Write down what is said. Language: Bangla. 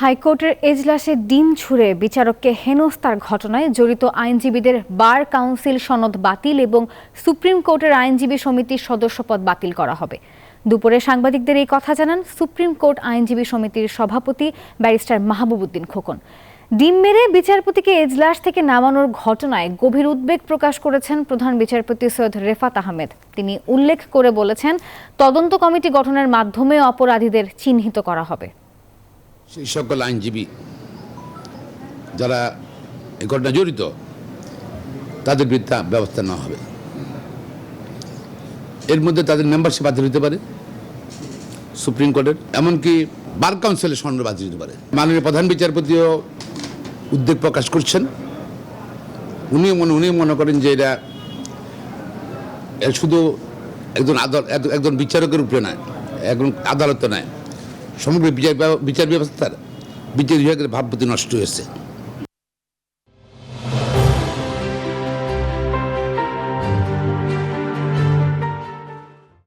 হাইকোর্টের এজলাসে ডিম ছুঁড়ে বিচারককে হেনস্থার ঘটনায় জড়িত আইনজীবীদের বার কাউন্সিল সনদ বাতিল এবং সুপ্রিম কোর্টের আইনজীবী সমিতির সদস্যপদ বাতিল করা হবে। দুপুরে সাংবাদিকদের এই কথা জানান সুপ্রিম কোর্ট আইনজীবী সমিতির সভাপতি ব্যারিস্টার মাহবুবউদ্দিন খোকন। ডিম মেরে বিচারপতিকে এজলাস থেকে নামানোর ঘটনায় গভীর উদ্বেগ প্রকাশ করেছেন প্রধান বিচারপতি সৈয়দ রেফাত আহমেদ। তিনি উল্লেখ করে বলেছেন, তদন্ত কমিটি গঠনের মাধ্যমে অপরাধীদের চিহ্নিত করা হবে। সেই সকল আইনজীবী যারা এই ঘটনা জড়িত তাদের বিরুদ্ধে ব্যবস্থা নেওয়া হবে। এর মধ্যে তাদের মেম্বারশিপ বাতিল হতে পারে সুপ্রিম কোর্টের, এমনকি বার কাউন্সিলের সনদ বাতিল হতে পারে। মাননীয় প্রধান বিচারপতিও উদ্বেগ প্রকাশ করছেন। উনি মনে করেন যে এটা শুধু একজন বিচারকের উপরে নয়, একজন আদালতে নয়, সমগ্র বিচার ব্যবস্থার বিচার বিভাগের ভাবমূর্তি নষ্ট হয়েছে।